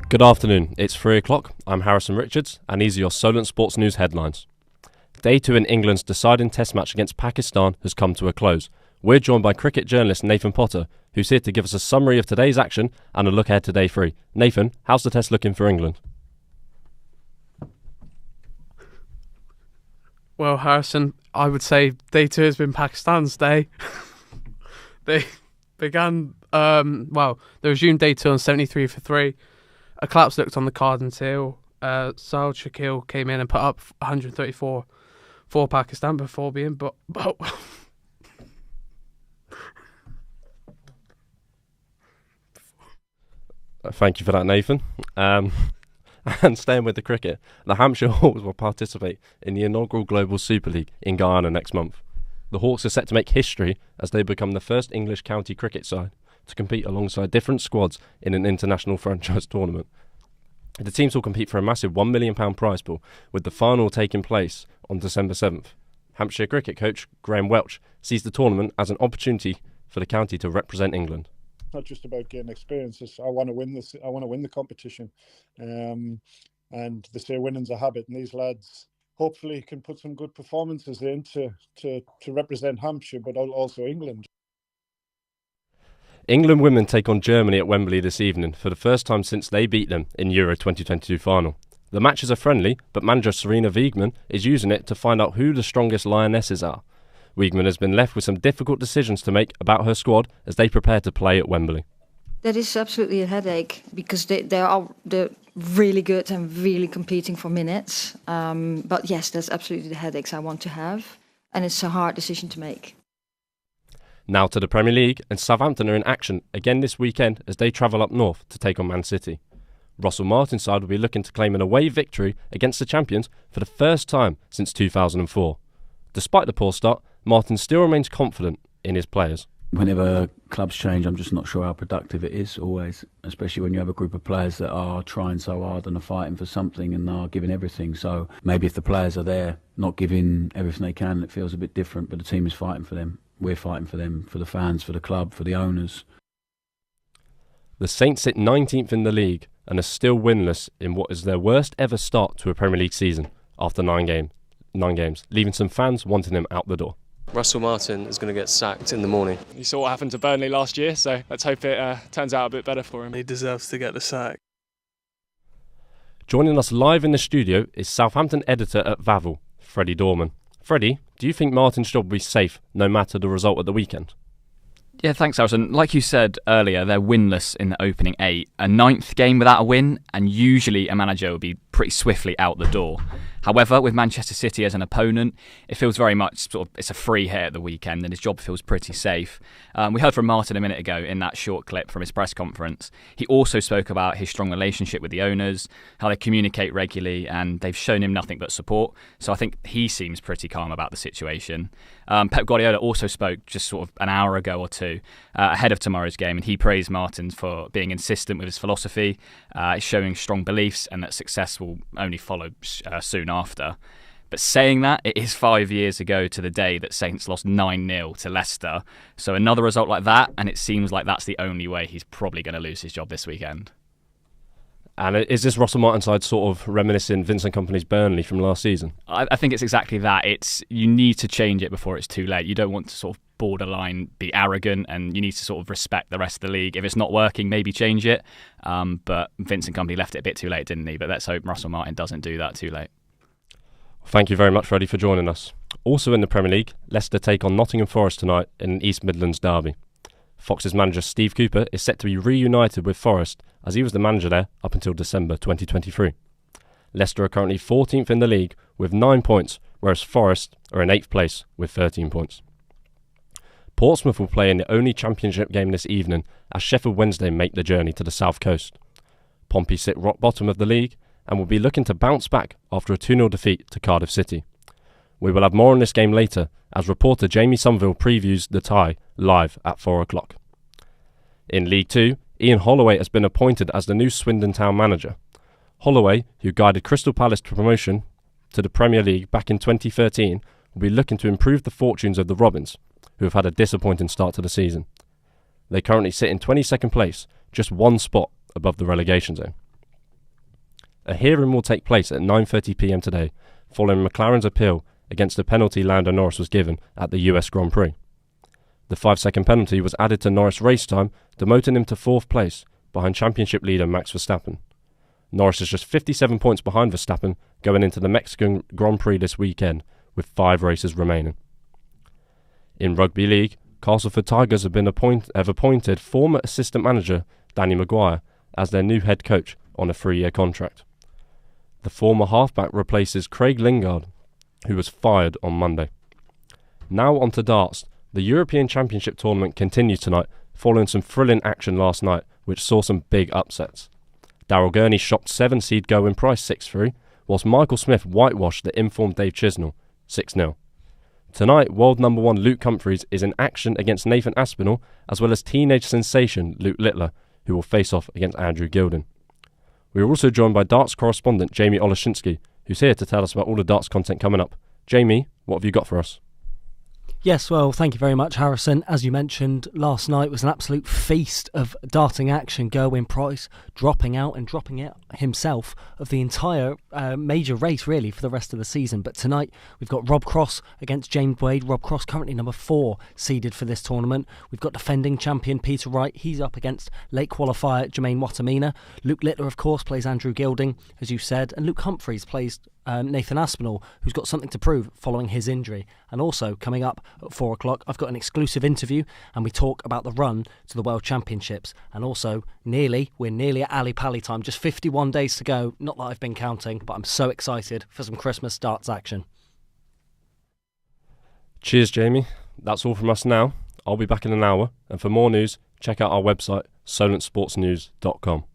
Good afternoon, it's 3 o'clock, I'm Harrison Richards and these are your Solent Sports News headlines. Day 2 in England's deciding test match against Pakistan has come to a close. We're joined by cricket journalist Nathan Potter, who's here to give us a summary of today's action and a look ahead to Day 3. Nathan, how's the test looking for England? Well, Harrison, I would say Day 2 has been Pakistan's day. They began, they resumed Day 2 on 73 for 3. A collapse looked on the card until Sahil Shakil came in and put up 134 for Pakistan before being but Thank you for that, Nathan. And staying with the cricket, the Hampshire Hawks will participate in the inaugural Global Super League in Guyana next month. The Hawks are set to make history as they become the first English county cricket side to compete alongside different squads in an international franchise tournament. The teams will compete for a massive £1 million prize pool, with the final taking place on December 7th. Hampshire cricket coach Graham Welch sees the tournament as an opportunity for the county to represent England. Not just about getting experiences. I want to win this. I want to win the competition, and they say winning's a habit. And these lads hopefully can put some good performances in to represent Hampshire, but also England. England women take on Germany at Wembley this evening for the first time since they beat them in Euro 2022 final. The matches are friendly, but manager Serena Wiegman is using it to find out who the strongest lionesses are. Wiegman has been left with some difficult decisions to make about her squad as they prepare to play at Wembley. That is absolutely a headache because they're really good and really competing for minutes. But yes, that's absolutely the headaches I want to have. And it's a hard decision to make. Now to the Premier League, and Southampton are in action again this weekend as they travel up north to take on Man City. Russell Martin's side will be looking to claim an away victory against the champions for the first time since 2004. Despite the poor start, Martin still remains confident in his players. Whenever clubs change, I'm just not sure how productive it is always, especially when you have a group of players that are trying so hard and are fighting for something and are giving everything. So maybe if the players are there, not giving everything they can, it feels a bit different, but the team is fighting for them. We're fighting for them, for the fans, for the club, for the owners. The Saints sit 19th in the league and are still winless in what is their worst ever start to a Premier League season after 9 games, leaving some fans wanting him out the door. Russell Martin is going to get sacked in the morning. You saw what happened to Burnley last year, so let's hope it turns out a bit better for him. he deserves to get the sack. Joining us live in the studio is Southampton editor at Vavel, Freddie Dorman. Freddie, do you think Martin's job will be safe no matter the result at the weekend? Yeah, thanks, Harrison. Like you said earlier, they're winless in the opening 8. A 9th game without a win, and usually a manager will be pretty swiftly out the door. However, with Manchester City as an opponent, it feels very much it's a free hit at the weekend, and his job feels pretty safe. We heard from Martin a minute ago in that short clip from his press conference. He also spoke about his strong relationship with the owners, how they communicate regularly, and they've shown him nothing but support. So I think he seems pretty calm about the situation. Pep Guardiola also spoke just sort of an hour ago or two ahead of tomorrow's game, and he praised Martin for being insistent with his philosophy, showing strong beliefs, and that success will only follow soon after. But saying that, it is 5 years ago to the day that Saints lost 9-0 to Leicester. So another result like that, and it seems like that's the only way he's probably going to lose his job this weekend. And is this Russell Martin side sort of reminiscing Vincent Kompany's Burnley from last season? I think it's exactly that. You need to change it before it's too late. You don't want to sort of borderline be arrogant, and you need to sort of respect the rest of the league. If it's not working, maybe change it. But Vincent Kompany left it a bit too late, didn't he? But let's hope Russell Martin doesn't do that too late. Thank you very much, Freddie, for joining us. Also in the Premier League, Leicester take on Nottingham Forest tonight in an East Midlands derby. Fox's manager Steve Cooper is set to be reunited with Forest as he was the manager there up until December 2023. Leicester are currently 14th in the league with 9 points, whereas Forest are in 8th place with 13 points. Portsmouth will play in the only championship game this evening as Sheffield Wednesday make the journey to the south coast. Pompey sit rock bottom of the league and will be looking to bounce back after a 2-0 defeat to Cardiff City. We will have more on this game later as reporter Jamie Somerville previews the tie live at 4 o'clock. In League 2, Ian Holloway has been appointed as the new Swindon Town manager. Holloway, who guided Crystal Palace to promotion to the Premier League back in 2013, will be looking to improve the fortunes of the Robins, who have had a disappointing start to the season. They currently sit in 22nd place, just one spot above the relegation zone. A hearing will take place at 9:30pm today, following McLaren's appeal against the penalty Lando Norris was given at the US Grand Prix. The 5-second penalty was added to Norris' race time, demoting him to 4th place, behind championship leader Max Verstappen. Norris is just 57 points behind Verstappen going into the Mexican Grand Prix this weekend, with 5 races remaining. In Rugby League, Castleford Tigers have appointed former assistant manager Danny Maguire as their new head coach on a 3-year contract. The former halfback replaces Craig Lingard, who was fired on Monday. Now on to darts. The European Championship tournament continues tonight, following some thrilling action last night, which saw some big upsets. Daryl Gurney shocked 7-seed Gerwyn Price 6-3, whilst Michael Smith whitewashed the informed Dave Chisnell 6-0. Tonight, world number 1 Luke Humphries is in action against Nathan Aspinall, as well as teenage sensation Luke Littler, who will face off against Andrew Gilding. We are also joined by darts correspondent Jamie Oleshinsky, who's here to tell us about all the darts content coming up. Jamie, what have you got for us? Yes, well, thank you very much, Harrison. As you mentioned, last night was an absolute feast of darting action. Gerwyn Price dropping out and dropping out himself of the entire major race, really, for the rest of the season. But tonight, we've got Rob Cross against James Wade. Rob Cross currently number 4 seeded for this tournament. We've got defending champion Peter Wright. He's up against late qualifier Jermaine Wattamina. Luke Littler, of course, plays Andrew Gilding, as you said. And Luke Humphries plays Nathan Aspinall, who's got something to prove following his injury. And also, coming up at 4 o'clock, I've got an exclusive interview and we talk about the run to the World Championships. And also, we're nearly at Ali Pali time, just 51 days to go. Not that I've been counting, but I'm so excited for some Christmas darts action. Cheers, Jamie. That's all from us now. I'll be back in an hour. And for more news, check out our website, solentsportsnews.com.